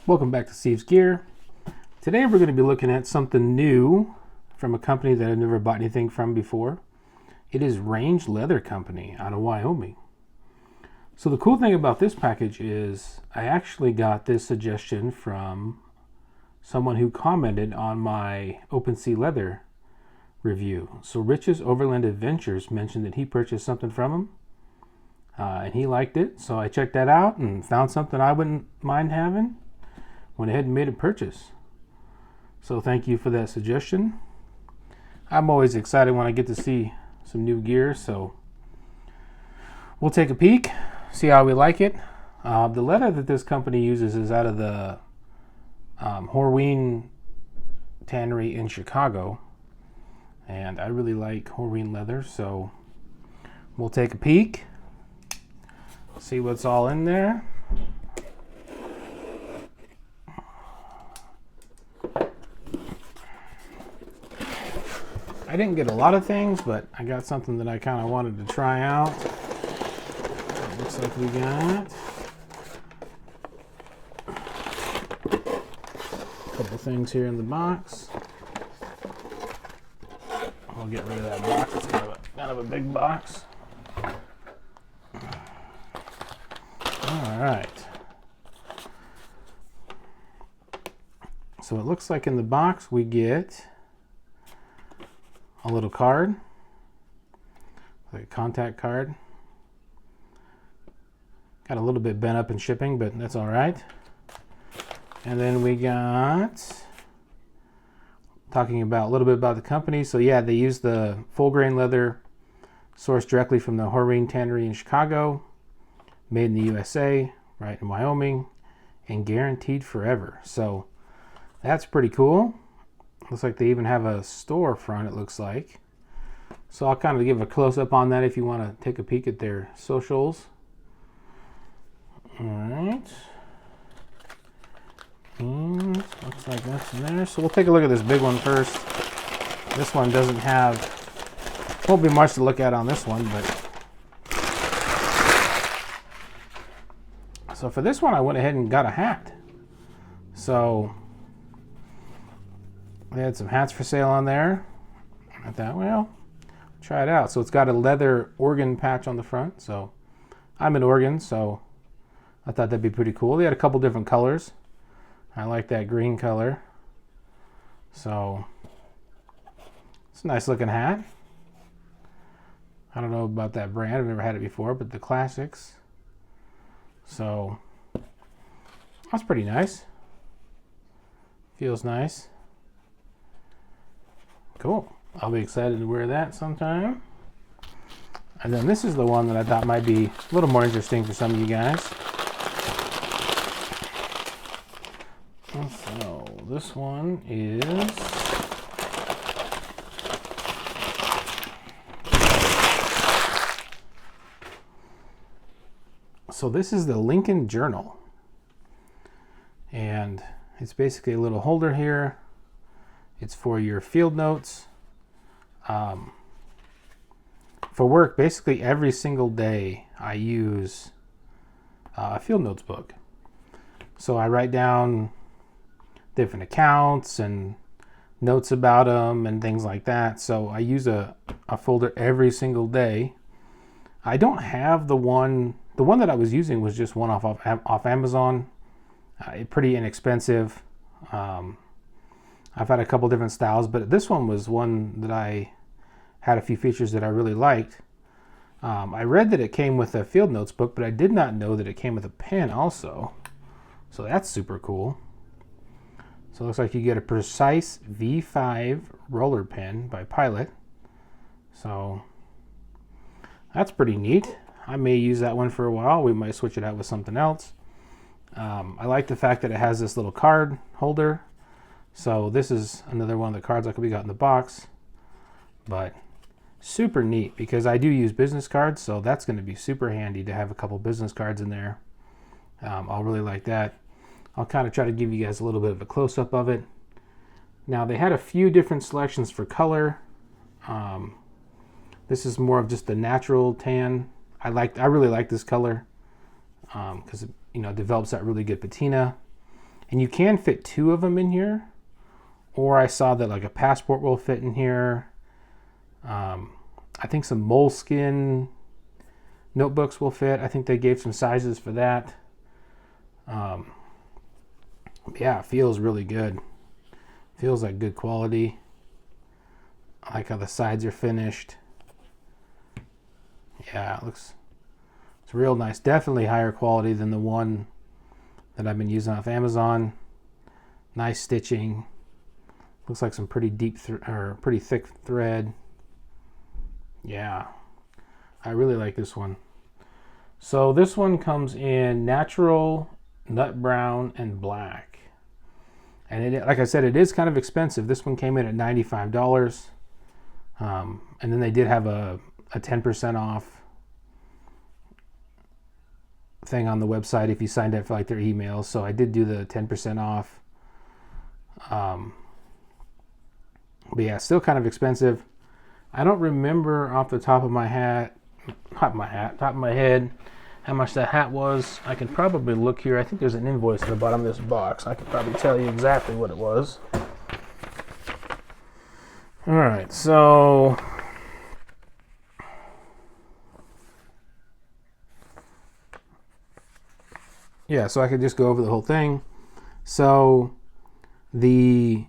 Welcome back to Steve's Gear. Today we're going to be looking at something new from a company that I've never bought anything from before. It is Range Leather Company out of Wyoming. So the cool thing about this package is I actually got this suggestion from someone who commented on my Open Sea Leather review. So Rich's Overland Adventures mentioned that he purchased something from him and he liked it. So I checked that out and found something I wouldn't mind having. Went ahead and made a purchase. So thank you for that suggestion. I'm always excited when I get to see some new gear, so we'll take a peek, see how we like it. The leather that this company uses is out of the Horween Tannery in Chicago, and I really like Horween leather, so we'll take a peek, see what's all in there. I didn't get a lot of things, but I got something that I kind of wanted to try out. It looks like we got a couple things here in the box. I'll get rid of that box. It's kind of a big box. All right. So it looks like in the box we get a little card, like a contact card. Got a little bit bent up in shipping, but that's all right. And then we got talking about a little bit about the company. So yeah, they use the full grain leather sourced directly from the Horween Tannery in Chicago, made in the USA, right in Wyoming, and guaranteed forever. So that's pretty cool. Looks like they even have a storefront, it looks like. So I'll kind of give a close-up on that if you want to take a peek at their socials. All right. And looks like that's in there. So we'll take a look at this big one first. This one doesn't have, won't be much to look at on this one, but. So for this one, I went ahead and got a hat. So they had some hats for sale on there. I thought, well, try it out. So it's got a leather Oregon patch on the front. So I'm in Oregon, so I thought that'd be pretty cool. They had a couple different colors. I like that green color. So it's a nice looking hat. I don't know about that brand. I've never had it before, but the classics. So that's pretty nice. Feels nice. Cool. I'll be excited to wear that sometime. And then this is the one that I thought might be a little more interesting for some of you guys. So this one is this is the Lincoln Journal. And it's basically a little holder here. It's for your field notes. For work, basically every single day I use a field notes book. So I write down different accounts and notes about them and things like that. So I use a folder every single day. I don't have the one that I was using was just one off Amazon. Pretty inexpensive. I've had a couple different styles, but this one was one that I had a few features that I really liked. I read that it came with a field notes book, but I did not know that it came with a pen also. So that's super cool. So it looks like you get a Precise V5 roller pen by Pilot. So that's pretty neat. I may use that one for a while. We might switch it out with something else. I like the fact that it has this little card holder. So this is another one of the cards like we got in the box, but super neat because I do use business cards, so that's going to be super handy to have a couple business cards in there. I'll really like that. I'll kind of try to give you guys a little bit of a close-up of it. Now they had a few different selections for color. This is more of just the natural tan. I really like this color because it develops that really good patina. And you can fit 2 of them in here, or I saw that like a passport will fit in here. I think some moleskin notebooks will fit. I think they gave some sizes for that. Yeah, it feels really good. Feels like good quality. I like how the sides are finished. Yeah, it's real nice. Definitely higher quality than the one that I've been using off Amazon. Nice stitching. Looks like some pretty deep or pretty thick thread. Yeah, I really like this one. So this one comes in natural, nut brown, and black. And like I said, it is kind of expensive. This one came in at $95. And then they did have a 10% off thing on the website if you signed up for like their emails. So I did do the 10% off. But yeah, still kind of expensive. I don't remember off the top of my head how much that hat was. I can probably look here. I think there's an invoice at the bottom of this box. I could probably tell you exactly what it was. All right, so yeah, so I could just go over the whole thing. So the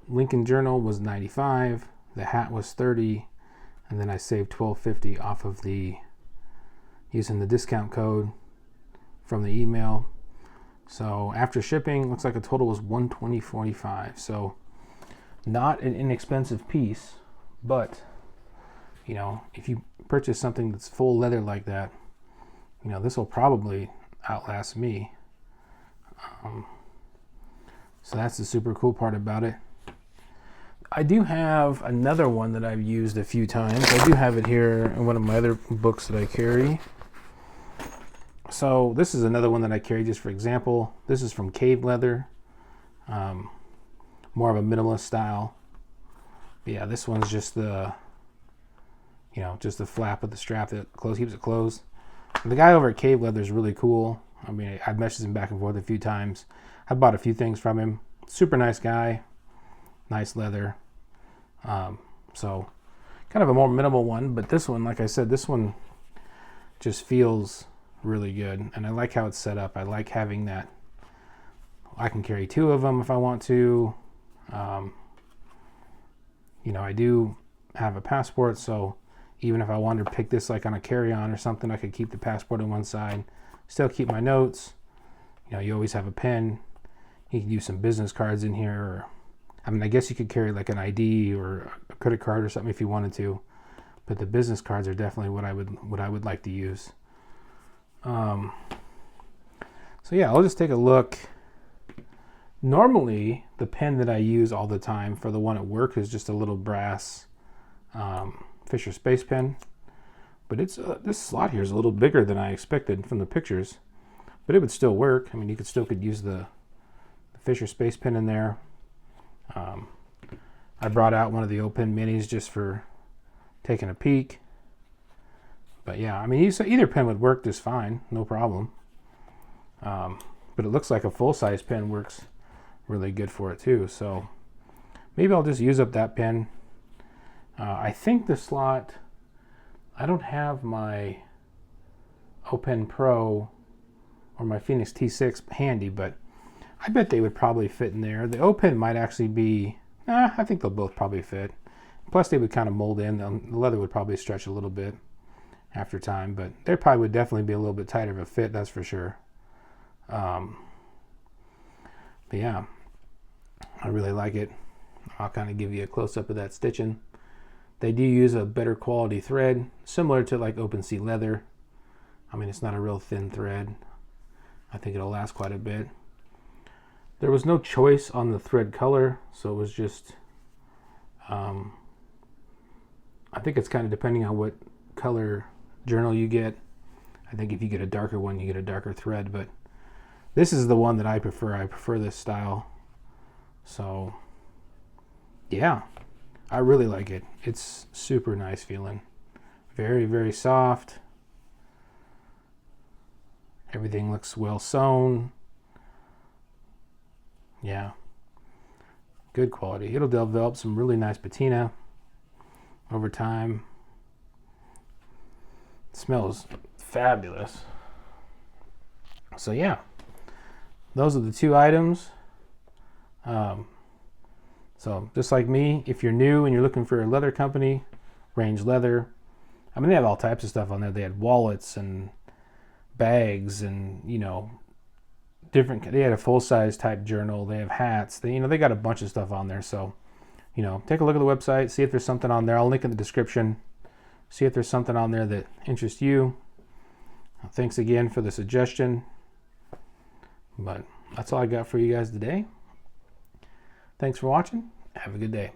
Lincoln Journal was $95, the hat was $30, and then I saved $12.50 off of using the discount code from the email. So after shipping, looks like a total was $120.45. So not an inexpensive piece, but you know, if you purchase something that's full leather like that, you know, this will probably outlast me. So that's the super cool part about it. I do have another one that I've used a few times. I do have it here in one of my other books that I carry. So this is another one that I carry just for example. This is from Cave Leather. More of a minimalist style. But yeah, this one's just the, you know, just the flap of the strap that keeps it closed. And the guy over at Cave Leather is really cool. I mean, I've messaged him back and forth a few times. I bought a few things from him. Super nice guy. Nice leather. So kind of a more minimal one, but this one, like I said, this one just feels really good. And I like how it's set up. I like having that. I can carry 2 of them if I want to. You know, I do have a passport, so even if I wanted to pick this like on a carry-on or something, I could keep the passport on one side, still keep my notes. You know, you always have a pen. You can use some business cards in here, or I mean, I guess you could carry like an ID or a credit card or something if you wanted to, but the business cards are definitely what I would like to use. So yeah, I'll just take a look. Normally, the pen that I use all the time for the one at work is just a little brass Fisher Space Pen, but it's this slot here is a little bigger than I expected from the pictures, but it would still work. I mean, you could use the Fisher Space Pen in there. I brought out one of the O-Pen minis just for taking a peek. But yeah, I mean, either pen would work just fine, no problem. But it looks like a full-size pen works really good for it too. So maybe I'll just use up that pen. I think the slot, I don't have my O-Pen Pro or my Phoenix T6 handy, but I bet they would probably fit in there. The O-Pen might actually be, I think they'll both probably fit. Plus they would kind of mold in. The leather would probably stretch a little bit after time, but they probably would definitely be a little bit tighter of a fit, that's for sure. But yeah, I really like it. I'll kind of give you a close-up of that stitching. They do use a better quality thread, similar to like OpenSea leather. I mean, it's not a real thin thread. I think it'll last quite a bit. There was no choice on the thread color, so it was just, I think it's kind of depending on what color journal you get. I think if you get a darker one, you get a darker thread, but this is the one that I prefer. I prefer this style. So, yeah, I really like it. It's super nice feeling. Very, very soft. Everything looks well sewn. Yeah, good quality. It'll develop some really nice patina over time. It smells fabulous. So yeah, those are the two items. So just like me, if you're new and you're looking for a leather company, Range Leather. I mean, they have all types of stuff on there. They had wallets and bags and, you know, different. They had a full-size type journal. They have hats. They, you know, they got a bunch of stuff on there. So, you know, take a look at the website, see if there's something on there. I'll link in the description. See if there's something on there that interests you. Thanks again for the suggestion. But that's all I got for you guys today. Thanks for watching. Have a good day.